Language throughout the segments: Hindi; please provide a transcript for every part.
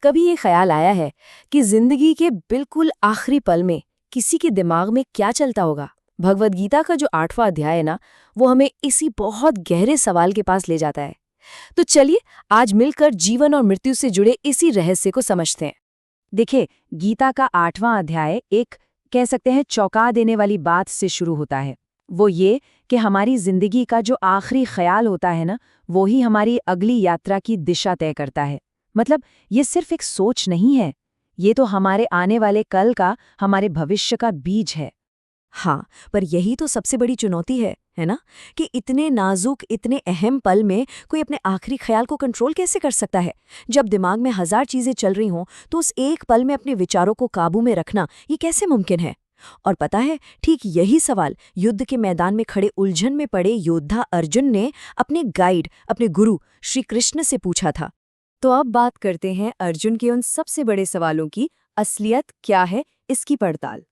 कभी ये ख्याल आया है कि जिंदगी के बिल्कुल आखिरी पल में किसी के दिमाग में क्या चलता होगा? भगवद गीता का जो 8वां अध्याय है ना, वो हमें इसी बहुत गहरे सवाल के पास ले जाता है। तो चलिए आज मिलकर जीवन और मृत्यु से जुड़े इसी रहस्य को समझते हैं। देखिए, गीता का 8वां अध्याय एक कह सकते हैं चौंका देने वाली बात से शुरू होता है। वो ये कि हमारी जिंदगी का जो आखिरी ख्याल होता है ना, वो ही हमारी अगली यात्रा की दिशा तय करता है। मतलब ये सिर्फ एक सोच नहीं है, ये तो हमारे आने वाले कल का, हमारे भविष्य का बीज है। हाँ, पर यही तो सबसे बड़ी चुनौती है ना? कि इतने नाजुक, इतने अहम पल में कोई अपने आखिरी ख्याल को कंट्रोल कैसे कर सकता है? जब दिमाग में हजार चीजें चल रही हों, तो उस एक पल में अपने विचारों को काबू में रखना ये कैसे मुमकिन है? और पता है, ठीक यही सवाल युद्ध के मैदान में खड़े उलझन में पड़े योद्धा अर्जुन ने अपने गाइड, अपने गुरु श्री कृष्ण से पूछा था। तो अब बात करते हैं अर्जुन के उन सबसे बड़े सवालों की, असलियत क्या है इसकी पड़ताल।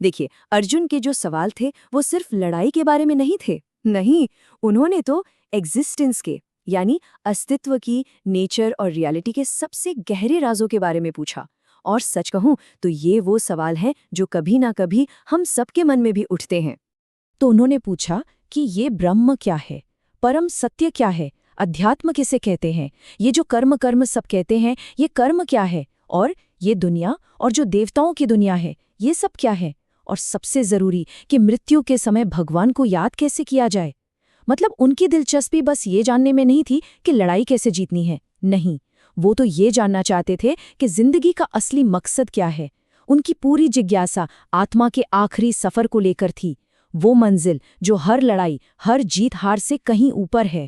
देखिए, अर्जुन के जो सवाल थे वो सिर्फ लड़ाई के बारे में नहीं थे। नहीं, उन्होंने तो एग्जिस्टेंस के यानी अस्तित्व की, नेचर और रियलिटी के सबसे गहरे राजों के बारे में पूछा। और सच कहूं तो ये वो सवाल हैं जो कभी ना कभी हम सबके मन में भी उठते हैं। तो उन्होंने पूछा कि ये ब्रह्म क्या है, परम सत्य क्या है, अध्यात्म किसे कहते हैं, ये जो कर्म कर्म सब कहते हैं, ये कर्म क्या है, और ये दुनिया और जो देवताओं की दुनिया है, ये सब क्या है, और सबसे जरूरी कि मृत्यु के समय भगवान को याद कैसे किया जाए। मतलब उनकी दिलचस्पी बस ये जानने में नहीं थी कि लड़ाई कैसे जीतनी है, नहीं, वो तो ये जानना चाहते थे कि जिंदगी का असली मकसद क्या है। उनकी पूरी जिज्ञासा आत्मा के आखिरी सफर को लेकर थी, वो मंजिल जो हर लड़ाई, हर जीत हार से कहीं ऊपर है।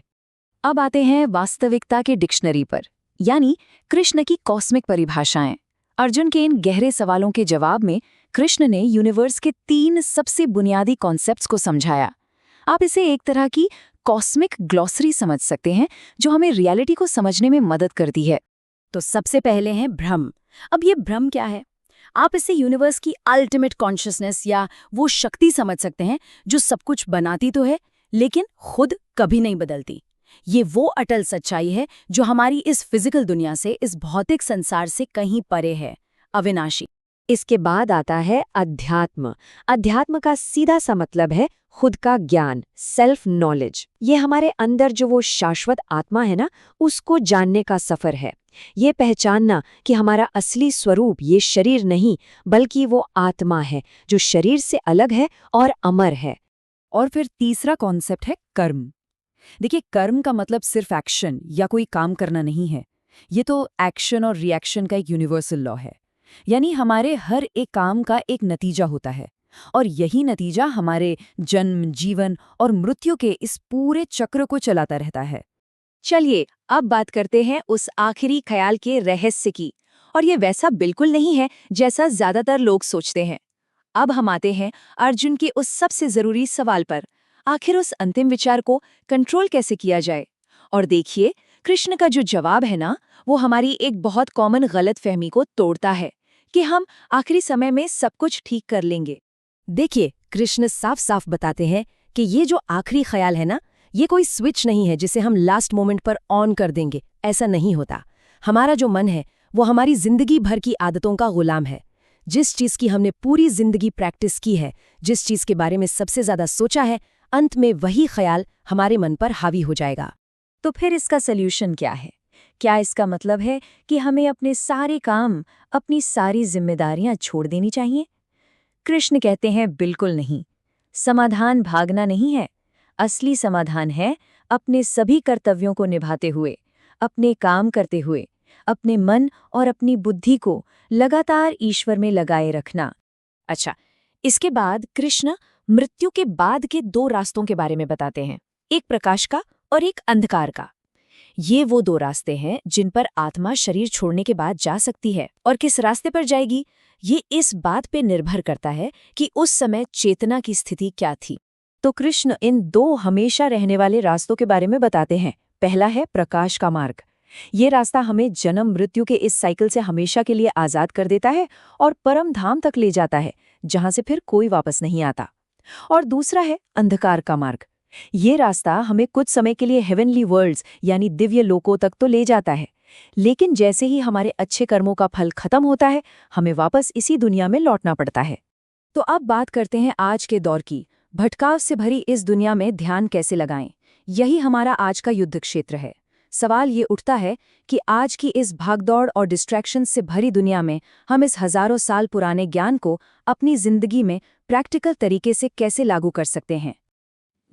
अब आते हैं वास्तविकता के डिक्शनरी पर, यानी कृष्ण की कॉस्मिक परिभाषाएं। अर्जुन के इन गहरे सवालों के जवाब में कृष्ण ने यूनिवर्स के 3 सबसे बुनियादी कॉन्सेप्ट्स को समझाया। आप इसे एक तरह की कॉस्मिक ग्लॉसरी समझ सकते हैं जो हमें रियलिटी को समझने में मदद करती है। तो सबसे पहले है भ्रम। अब ये भ्रम क्या है? आप इसे यूनिवर्स की अल्टीमेट कॉन्शियसनेस या वो शक्ति समझ सकते हैं जो सब कुछ बनाती तो है लेकिन खुद कभी नहीं बदलती। ये वो अटल सच्चाई है जो हमारी इस फिजिकल दुनिया से, इस भौतिक संसार से कहीं परे है, अविनाशी। इसके बाद आता है अध्यात्म। अध्यात्म का सीधा सा मतलब है खुद का ज्ञान, सेल्फ नॉलेज। ये हमारे अंदर जो वो शाश्वत आत्मा है ना, उसको जानने का सफर है। ये पहचानना कि हमारा असली स्वरूप ये शरीर नहीं बल्कि वो आत्मा है जो शरीर से अलग है और अमर है। और फिर तीसरा कॉन्सेप्ट है कर्म। देखिए, कर्म का मतलब सिर्फ एक्शन या कोई काम करना नहीं है। ये तो एक्शन और रिएक्शन का एक यूनिवर्सल लॉ है। यानी हमारे हर एक काम का एक नतीजा होता है, और यही नतीजा हमारे जन्म, जीवन और मृत्यु के इस पूरे चक्र को चलाता रहता है। चलिए अब बात करते हैं उस आखिरी ख्याल के रहस्य की, और ये वैसा बिल्कुल नहीं है जैसा ज्यादातर लोग सोचते हैं। अब हम आते हैं अर्जुन के उस सबसे जरूरी सवाल पर, आखिर उस अंतिम विचार को कंट्रोल कैसे किया जाए। और देखिए, कृष्ण का जो जवाब है ना, वो हमारी एक बहुत कॉमन गलतफहमी को तोड़ता है कि हम आखिरी समय में सब कुछ ठीक कर लेंगे। देखिए, कृष्ण साफ साफ बताते हैं कि ये जो आखिरी ख्याल है ना, ये कोई स्विच नहीं है जिसे हम लास्ट मोमेंट पर ऑन कर देंगे। ऐसा नहीं होता। हमारा जो मन है वो हमारी जिंदगी भर की आदतों का गुलाम है। जिस चीज की हमने पूरी जिंदगी प्रैक्टिस की है, जिस चीज के बारे में सबसे ज्यादा सोचा है, अंत में वही ख्याल हमारे मन पर हावी हो जाएगा। तो फिर इसका सल्यूशन क्या है? क्या इसका मतलब है कि हमें अपने सारे काम, अपनी सारी जिम्मेदारियां छोड़ देनी चाहिए? कृष्ण कहते हैं बिल्कुल नहीं। समाधान भागना नहीं है। असली समाधान है अपने सभी कर्तव्यों को निभाते हुए, अपने काम करते हुए, अपने मन और अपनी बुद्धि को लगातार ईश्वर में लगाए रखना। अच्छा, इसके बाद कृष्ण मृत्यु के बाद के 2 रास्तों के बारे में बताते हैं, एक प्रकाश का और एक अंधकार का। ये वो 2 रास्ते हैं जिन पर आत्मा शरीर छोड़ने के बाद जा सकती है, और किस रास्ते पर जाएगी ये इस बात पे निर्भर करता है कि उस समय चेतना की स्थिति क्या थी। तो कृष्ण इन 2 हमेशा रहने वाले रास्तों के बारे में बताते हैं। पहला है प्रकाश का मार्ग। ये रास्ता हमें जन्म मृत्यु के इस साइकिल से हमेशा के लिए आजाद कर देता है और परम धाम तक ले जाता है, जहां से फिर कोई वापस नहीं आता। और दूसरा है अंधकार का मार्ग। ये रास्ता हमें कुछ समय के लिए हेवनली वर्ल्ड्स यानी दिव्य लोकों तक तो ले जाता है, लेकिन जैसे ही हमारे अच्छे कर्मों का फल खत्म होता है, हमें वापस इसी दुनिया में लौटना पड़ता है। तो अब बात करते हैं आज के दौर की। भटकाव से भरी इस दुनिया में ध्यान कैसे लगाएं? यही हमारा आज का युद्ध क्षेत्र है। सवाल ये उठता है कि आज की इस भागदौड़ और डिस्ट्रैक्शन से भरी दुनिया में हम इस हजारों साल पुराने ज्ञान को अपनी जिंदगी में प्रैक्टिकल तरीके से कैसे लागू कर सकते हैं।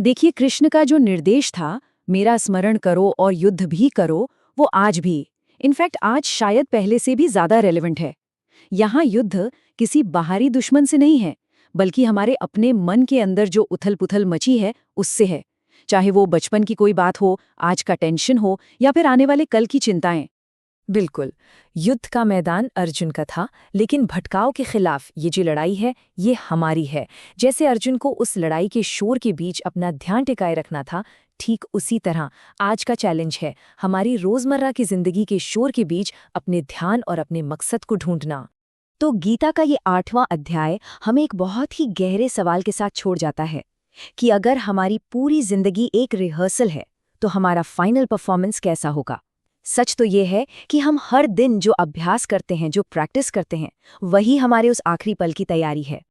देखिए, कृष्ण का जो निर्देश था, मेरा स्मरण करो और युद्ध भी करो, वो आज भी, इनफैक्ट आज शायद पहले से भी ज्यादा रेलेवेंट है। यहाँ युद्ध किसी बाहरी दुश्मन से नहीं है, बल्कि हमारे अपने मन के अंदर जो उथल-पुथल मची है, उससे है। चाहे वो बचपन की कोई बात हो, आज का टेंशन हो, या फिर आने वाले कल की चिंताएं। बिल्कुल, युद्ध का मैदान अर्जुन का था, लेकिन भटकाव के खिलाफ ये जो लड़ाई है, ये हमारी है। जैसे अर्जुन को उस लड़ाई के शोर के बीच अपना ध्यान टिकाए रखना था, ठीक उसी तरह आज का चैलेंज है हमारी रोजमर्रा की जिंदगी के शोर के बीच अपने ध्यान और अपने मकसद को ढूंढना। तो गीता का ये 8वां अध्याय हमें एक बहुत ही गहरे सवाल के साथ छोड़ जाता है कि अगर हमारी पूरी जिंदगी एक रिहर्सल है, तो हमारा फाइनल परफॉर्मेंस कैसा होगा। सच तो ये है कि हम हर दिन जो अभ्यास करते हैं, जो प्रैक्टिस करते हैं, वही हमारे उस आखिरी पल की तैयारी है।